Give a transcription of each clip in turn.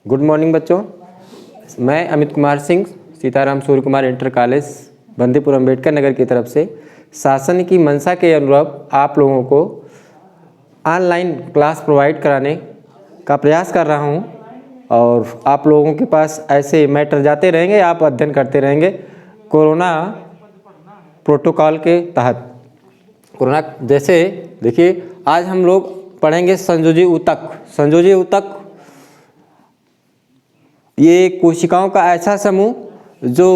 Good morning बच्चों। मैं Amit Kumar Singh Sitaram Surya Kumar inter college Bandipur Ambedkar Nagar की तरफ से शासन की मंशा के अनुरूप आप लोगों को ऑनलाइन क्लास प्रोवाइड कराने का प्रयास कर रहा हूं और आप लोगों के पास ऐसे मैटर जाते रहेंगे, आप अध्ययन करते रहेंगे कोरोना प्रोटोकॉल के तहत। कोरोना जैसे देखिए, आज हम लोग पढ़ेंगे संयोजी ऊतक। संयोजी ऊतक ये कोशिकाओं का ऐसा समूह जो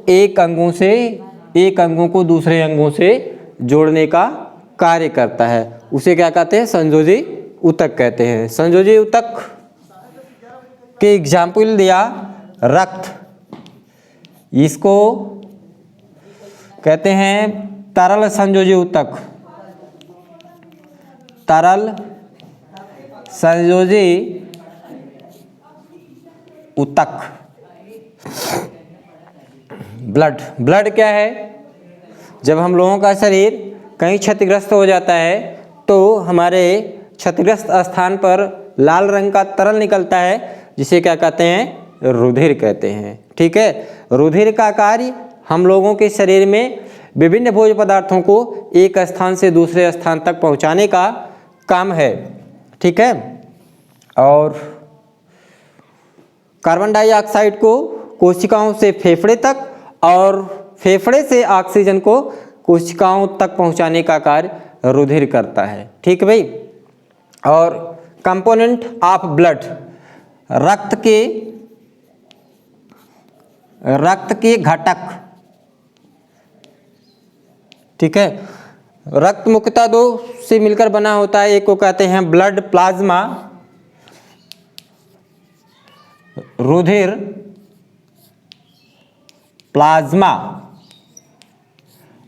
एक अंगों को दूसरे अंगों से जोड़ने का कार्य करता है, उसे क्या कहते हैं? संयोजी ऊतक कहते हैं। संयोजी ऊतक के एग्जाम्पल दिया रक्त, इसको कहते हैं तरल संयोजी ऊतक। तरल संयोजी ऊतक। ब्लड क्या है? जब हम लोगों का शरीर कहीं क्षतिग्रस्त हो जाता है तो हमारे क्षतिग्रस्त स्थान पर लाल रंग का तरल निकलता है, जिसे क्या कहते हैं? रुधिर कहते हैं। ठीक है, रुधिर का कार्य हम लोगों के शरीर में विभिन्न भोज्य पदार्थों को एक स्थान से दूसरे स्थान तक पहुंचाने का काम है। ठीक है, और कार्बन डाइऑक्साइड को कोशिकाओं से फेफड़े तक और फेफड़े से ऑक्सीजन को कोशिकाओं तक पहुंचाने का कार्य रुधिर करता है। ठीक है भाई। और कंपोनेंट ऑफ ब्लड, रक्त के घटक। ठीक है, रक्त मुख्यतः दो से मिलकर बना होता है। एक को कहते हैं ब्लड प्लाज्मा, रुधिर प्लाज्मा,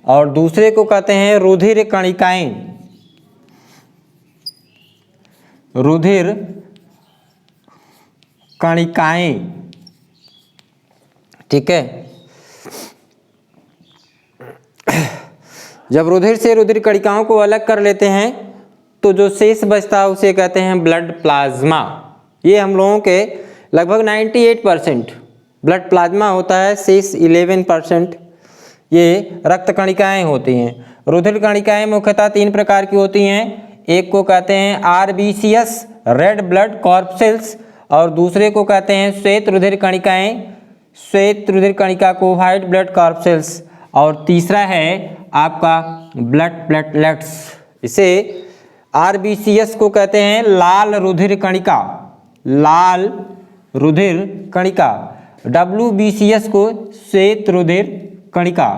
और दूसरे को कहते हैं रुधिर कणिकाएं। रुधिर कणिकाएं। ठीक है, जब रुधिर से रुधिर कणिकाओं को अलग कर लेते हैं तो जो शेष बचता है उसे कहते हैं ब्लड प्लाज्मा। ये हम लोगों के लगभग 98% ब्लड प्लाज्मा होता है, शेष 11% ये रक्त कणिकाएं होती हैं। रुधिर कणिकाएं मुख्यतः 3 प्रकार की होती हैं। एक को कहते हैं RBCS, रेड ब्लड कॉर्पसेल्स, और दूसरे को कहते हैं श्वेत रुधिर कणिकाएं, श्वेत रुधिर कणिका को व्हाइट ब्लड कॉर्पसेल्स, और तीसरा है आपका ब्लड प्लेटलेट्स। इसे RBCS को कहते हैं लाल रुधिर कणिका, लाल रुधिर कणिका। WBCS को श्वेत रुधिर कणिका।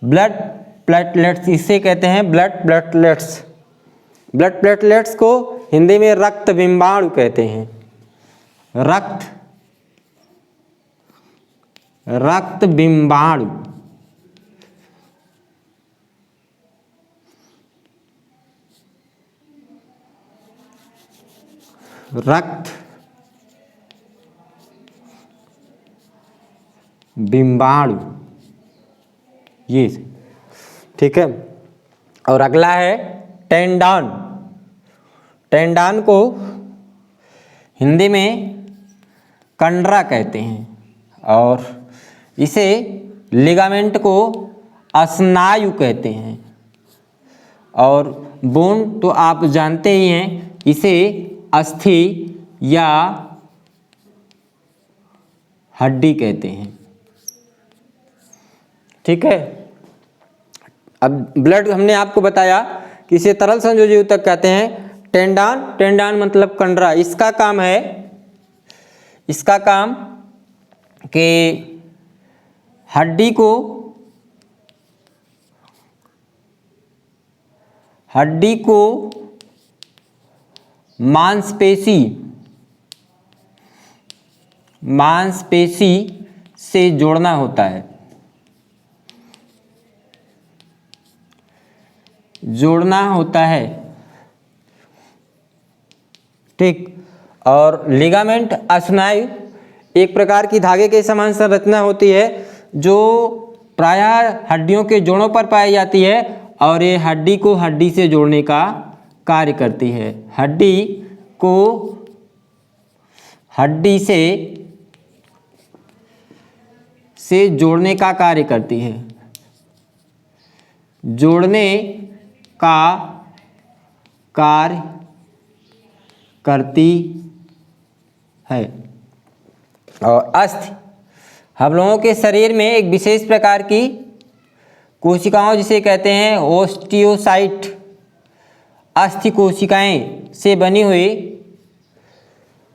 ब्लड प्लेटलेट्स इसे कहते हैं ब्लड प्लेटलेट्स। ब्लड प्लेटलेट्स को हिंदी में रक्त बिंबाणु कहते हैं। रक्त बिंबाणु। रक्त बिंबाणु, ये। ठीक है, और अगला है टेंडन। टेंडन को हिंदी में कंडरा कहते हैं, और इसे लिगामेंट को स्नायु कहते हैं, और बोन तो आप जानते ही हैं, इसे अस्थि या हड्डी कहते हैं। ठीक है, अब ब्लड हमने आपको बताया कि इसे तरल संयोजी ऊतक कहते हैं। टेंडन मतलब कंडरा। इसका काम कि हड्डी को मांसपेशी से जोड़ना होता है। ठीक, और लिगामेंट स्नायु एक प्रकार की धागे के समान संरचना होती है जो प्रायः हड्डियों के जोड़ों पर पाई जाती है, और ये हड्डी को हड्डी से जोड़ने का कार्य करती है। हड्डी से जोड़ने का कार्य करती है, जोड़ने का कार्य करती है। और अस्थि, हम लोगों के शरीर में एक विशेष प्रकार की कोशिकाओं जिसे कहते हैं ओस्टियोसाइट, अस्थि कोशिकाएं से बनी हुई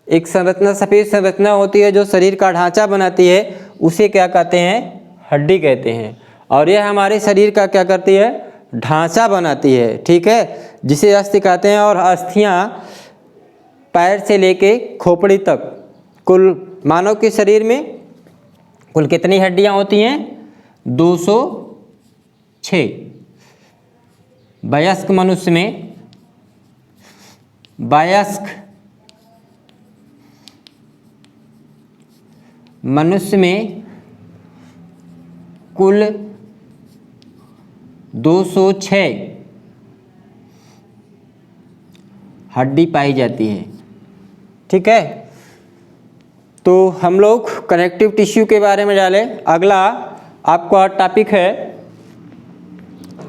एक संरचना, सफेद संरचना होती है जो शरीर का ढांचा बनाती है, उसे क्या कहते हैं? हड्डी कहते हैं। और यह हमारे शरीर का क्या करती है? ढांचा बनाती है, ठीक है, जिसे अस्थि कहते हैं। और अस्थियां पैर से लेके खोपड़ी तक, कुल मानव के शरीर में कुल कितनी हड्डियां होती हैं? 206। वयस्क मनुष्य में, वयस्क मनुष्य में कुल 206 हड्डी पाई जाती है, ठीक है। तो हम लोग कनेक्टिव टिश्यू के बारे में जानें। अगला आपका टॉपिक है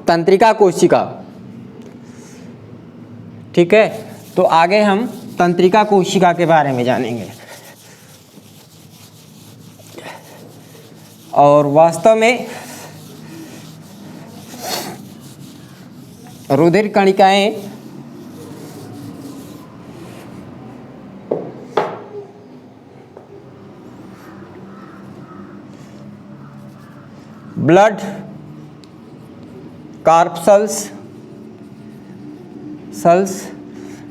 तंत्रिका कोशिका, ठीक है। तो आगे हम तंत्रिका कोशिका के बारे में जानेंगे। और वास्तव में रुधिर कणिकाएं ब्लड कॉर्पसल्स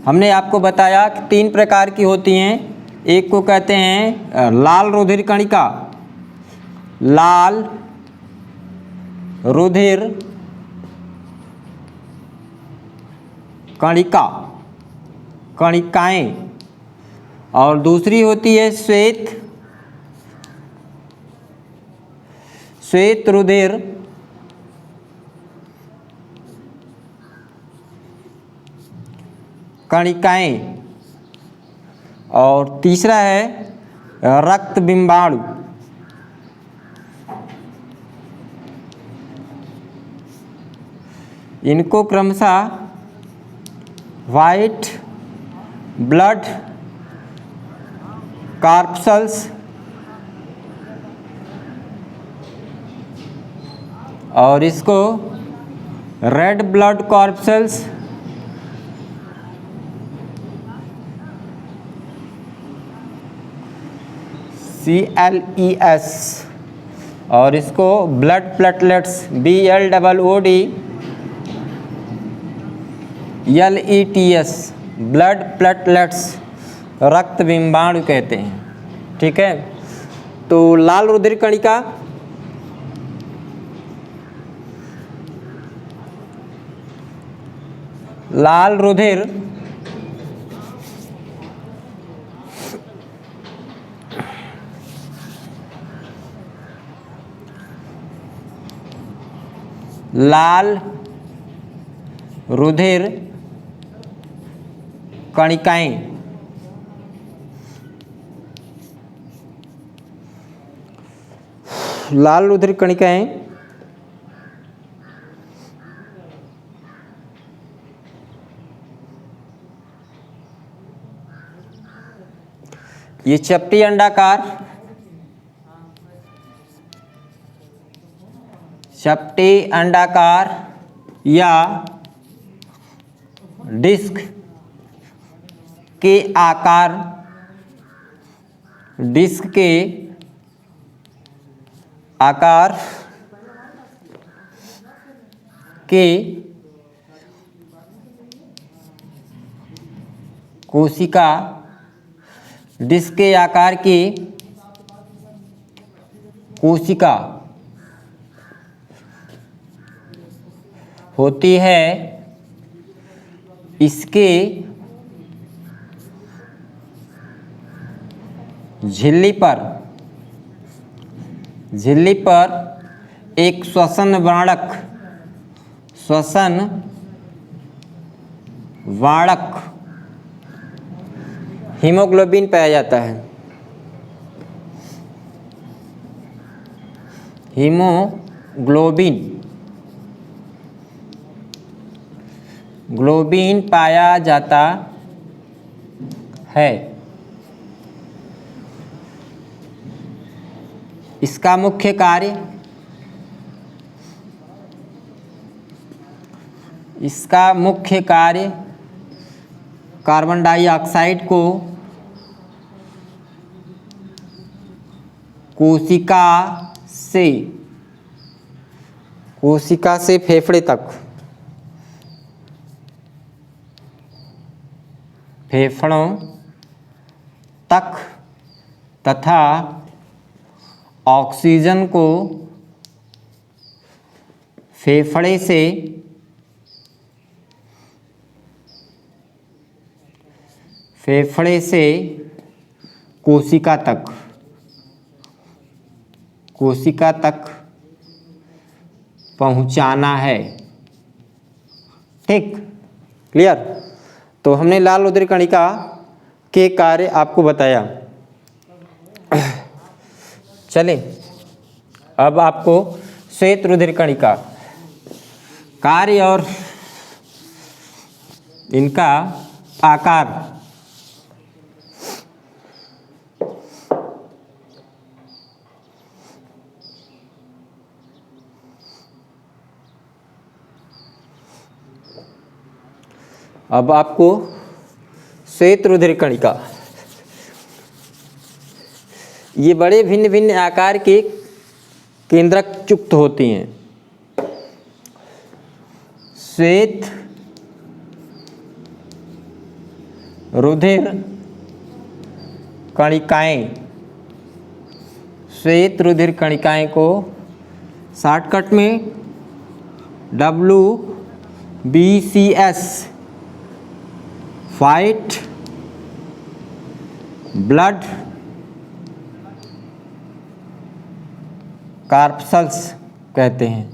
हमने आपको बताया कि 3 प्रकार की होती हैं। एक को कहते हैं लाल रुधिर कणिका, लाल रुधिर कणिका, कणिकाएं। और दूसरी होती है श्वेत रुधिर कणिकाएं। और तीसरा है रक्त बिंबाणु। इनको क्रमशः व्हाइट ब्लड कॉर्पसल्स और इसको रेड ब्लड कॉर्पसल्स CLES और इसको blood platelets BLOOD LETS blood platelets रक्त बिंबाणु कहते हैं, ठीक है। तो लाल रुधिर कणिका लाल रुधिर कणिकाएं लाल रुधिर कणिकाएं ये चपटी अंडाकार या डिस्क के आकार के कोशिका, डिस्क के आकार की कोशिका होती है। इसके झिल्ली पर एक श्वसन वाणक हीमोग्लोबिन पाया जाता है। हीमोग्लोबिन पाया जाता है। इसका मुख्य कार्य कार्बन डाइऑक्साइड को कोशिका से फेफड़े फेफड़ों तक तथा ऑक्सीजन को फेफड़े से कोशिका तक पहुंचाना है। ठीक, क्लियर। तो हमने लाल रुधिर कणिका के कार्य आपको बताया। चलें अब आपको श्वेत रुधिर कणिका कार्य और इनका आकार। अब आपको श्वेत रुधिर कणिका, ये बड़े भिन्न भिन्न आकार के केंद्रक युक्त होती हैं। श्वेत रुधिर कणिकाएं को शॉर्टकट में WBCS व्हाइट ब्लड कार्पसल्स कहते हैं।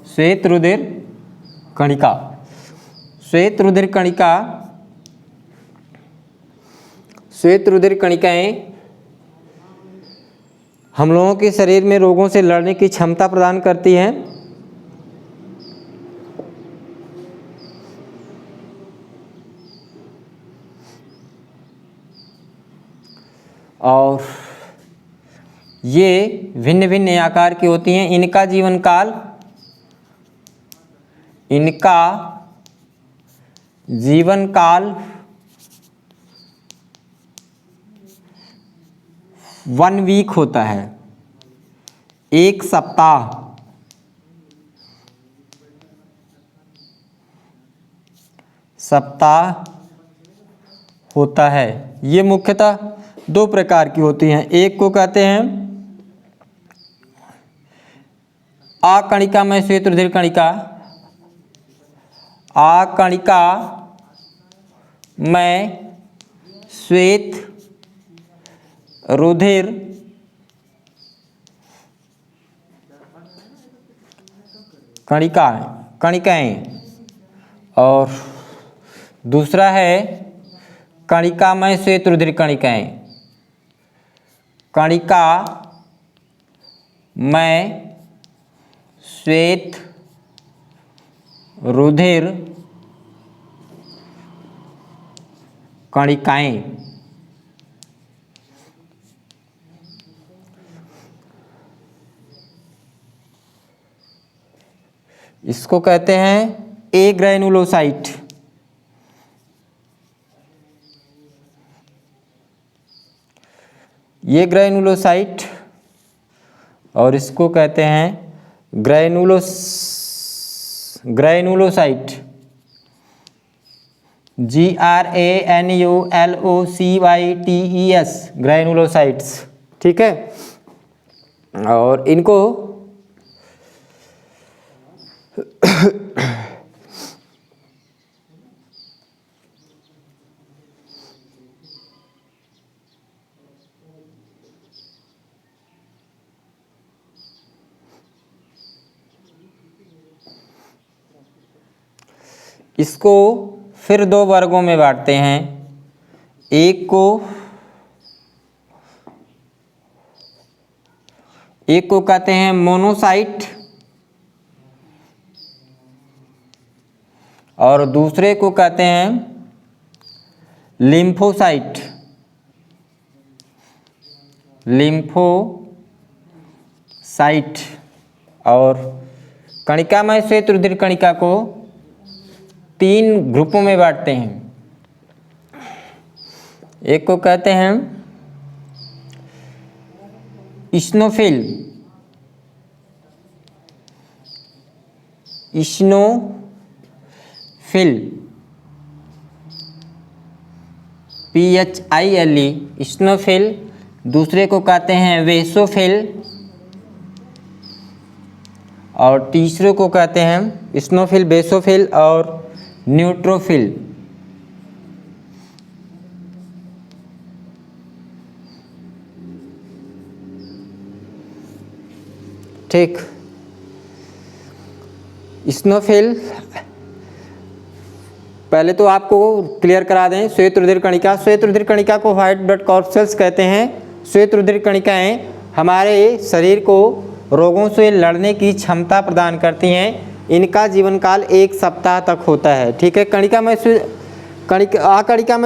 श्वेत रुधिर कणिकाएं हम लोगों के शरीर में रोगों से लड़ने की क्षमता प्रदान करती हैं। और ये भिन्न भिन्न आकार की होती हैं। इनका जीवन काल 1 वीक होता है, 1 सप्ताह होता है। ये मुख्यतः 2 प्रकार की होती हैं। एक को कहते हैं अकणिकामय श्वेत रुधिर कणिका, अकणिकामय श्वेत रुधिर कणिकाएं, और दूसरा है कणिकामय श्वेत रुधिर कणिकाएं, कणिकामय श्वेत रुधिर कणिकाएं। इसको कहते हैं ए ग्रैनुलोसाइट। ये ग्रैनुलोसाइट, और इसको कहते हैं ग्रैनुलोसाइट, GRANULOCYTES, ग्रैनुलोसाइट्स। ठीक है, और इनको इसको फिर 2 वर्गों में बांटते हैं। एक को एक को कहते हैं मोनोसाइट और दूसरे को कहते हैं लिम्फोसाइट। लिम्फोसाइट। और कणिकामय श्वेत रुधिर कणिका को 3 ग्रुपों में बांटते हैं। एक को कहते हैं इस्नोफिल, PHILE, इस्नोफिल। दूसरे को कहते हैं वेसोफिल और तीसरे को कहते हैं इस्नोफिल, बेसोफिल और न्यूट्रोफिल। ठीक, इस्नोफिल पहले तो आपको क्लियर करा दें। श्वेत रुधिर कणिका, श्वेत रुधिर कणिका को व्हाइट ब्लड कॉर्पसेल्स कहते हैं। श्वेत रुधिर कणिकाएं हमारे शरीर को रोगों से लड़ने की क्षमता प्रदान करती हैं। इनका जीवन काल 1 सप्ताह तक होता है। ठीक है, कणिका में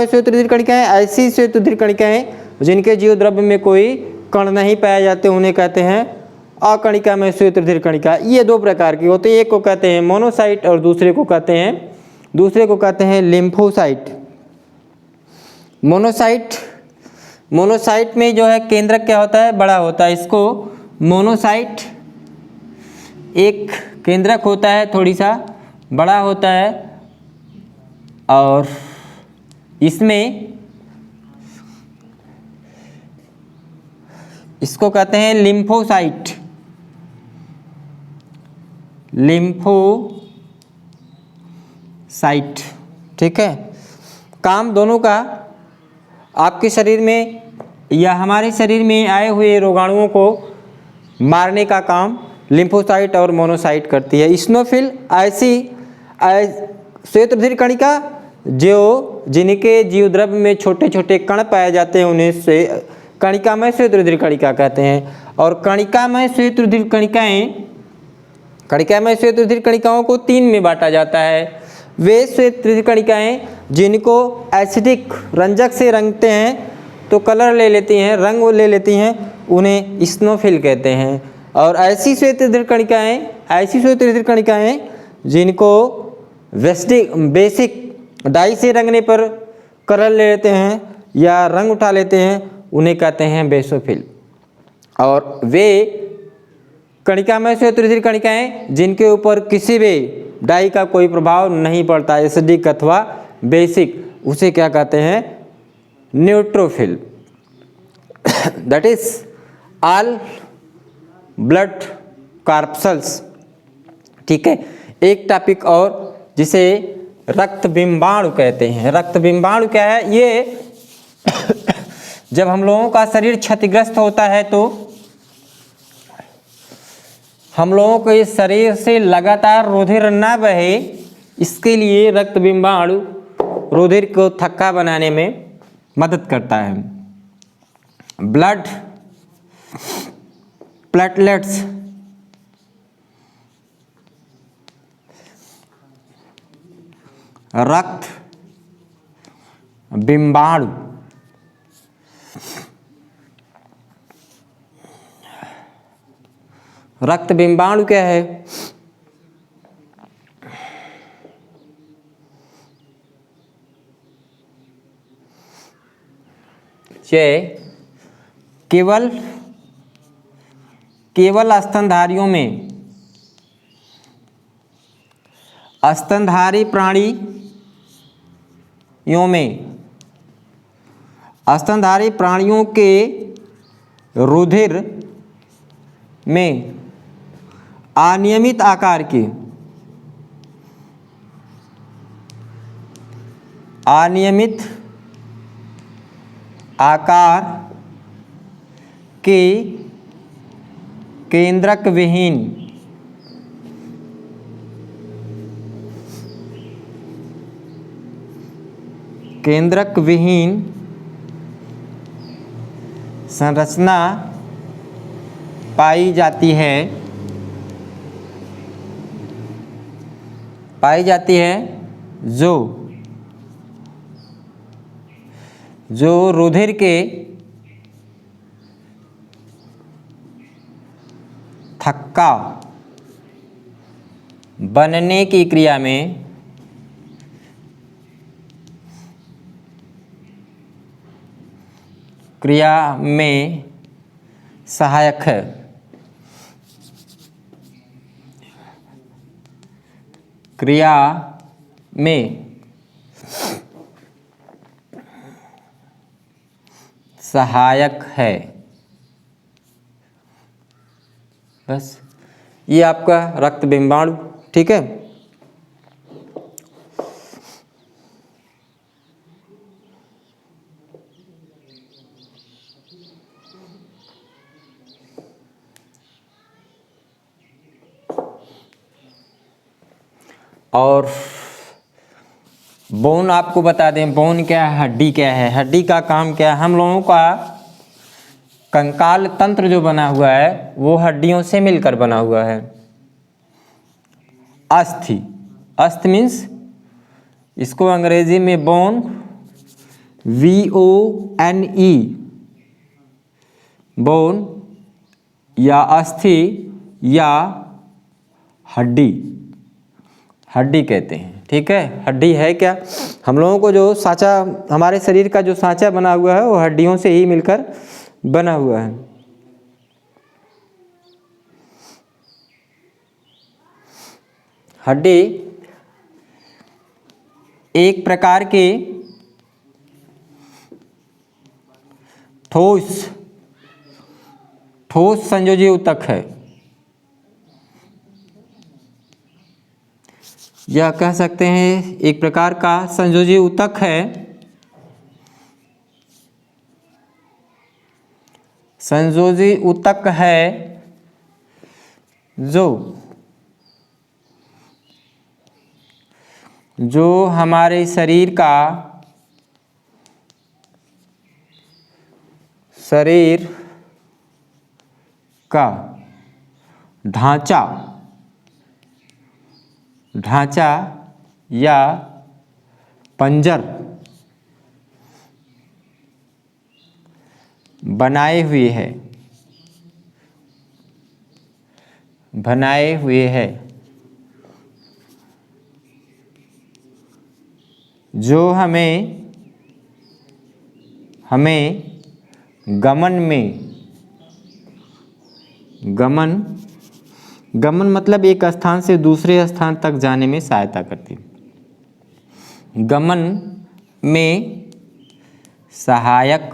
श्वेत रुधिर कणिकाएं ऐसी श्वेत रुधिर कणिकाएं जिनके जीव द्रव्य में कोई कण नहीं पाए जाते, उन्हें कहते हैं अकणिका में श्वेत रुधिर कणिका। ये 2 प्रकार की होती है, एक को कहते हैं मोनोसाइट और दूसरे को कहते हैं लिम्फोसाइट। मोनोसाइट में जो है केंद्रक क्या होता है, बड़ा होता है। इसको मोनोसाइट एक केंद्रक होता है, थोड़ी सा बड़ा होता है। और इसमें इसको कहते हैं लिम्फोसाइट। ठीक है, काम दोनों का आपके शरीर में या हमारे शरीर में आए हुए रोगाणुओं को मारने का काम लिम्फोसाइट और मोनोसाइट करती है। इस्नोफिल ऐसी श्वेत रुधिर कणिका जिनके जीव द्रव्य में छोटे छोटे कण पाए जाते हैं, उन्हें से कणिकामय श्वेत रुधिर कणिका कहते हैं। और कणिकामय श्वेत रुधिर कणिकाओं को 3 में बांटा जाता है। वे श्वेत रुधिर कणिकाएं जिनको एसिडिक रंजक से रंगते हैं तो कलर ले लेती हैं, रंग ले लेती हैं, उन्हें इस्नोफिल कहते हैं। और ऐसी श्वेत रुधिर कणिकाएं जिनको बेसिक डाई से रंगने पर कलर ले लेते हैं या रंग उठा लेते हैं, उन्हें कहते हैं बेसोफिल। और वे कणिकामय श्वेत रुधिर कणिकाएं जिनके ऊपर किसी भी डाई का कोई प्रभाव नहीं पड़ता, एसिडिक अथवा बेसिक, उसे क्या कहते हैं, neutrophil. That is all blood corpuscles. ठीक है, एक टॉपिक और जिसे रक्त बिंबाणु कहते हैं। रक्त बिंबाणु क्या है, ये जब हम लोगों का शरीर क्षतिग्रस्त होता है तो हम लोगों के इस शरीर से लगातार रुधिर न बहे, इसके लिए रक्त बिंबाणु रुधिर को थक्का बनाने में मदद करता है। ब्लड प्लेटलेट्स रक्त बिंबाणु रक्त बिंबाणु क्या है, ये केवल स्तनधारियों में, स्तनधारी प्राणियों में, स्तनधारी प्राणियों के रुधिर में अनियमित आकार की केंद्रक विहीन संरचना पाई जाती है जो रुधिर के थक्का बनने की क्रिया में सहायक है। क्रिया में सहायक है। बस ये आपका रक्त बिंबाणु, ठीक है। और बोन आपको बता दें, बोन क्या है, हड्डी क्या है, हड्डी का काम क्या है। हम लोगों का कंकाल तंत्र जो बना हुआ है वो हड्डियों से मिलकर बना हुआ है। अस्थि, अस्थि मीन्स, इसको अंग्रेजी में बोन, VONE, बोन या अस्थि या हड्डी कहते हैं, ठीक है। हड्डी है क्या, हम लोगों को जो सांचा, हमारे शरीर का जो सांचा बना हुआ है वो हड्डियों से ही मिलकर बना हुआ है। हड्डी एक प्रकार के ठोस संयोजी ऊतक है। यह कह सकते हैं एक प्रकार का संयोजी ऊतक है। संयोजी ऊतक है जो हमारे शरीर का ढांचा या पंजर बनाए हुए है जो हमें गमन मतलब एक स्थान से दूसरे स्थान तक जाने में सहायता करती है। गमन में सहायक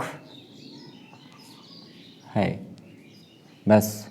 है। बस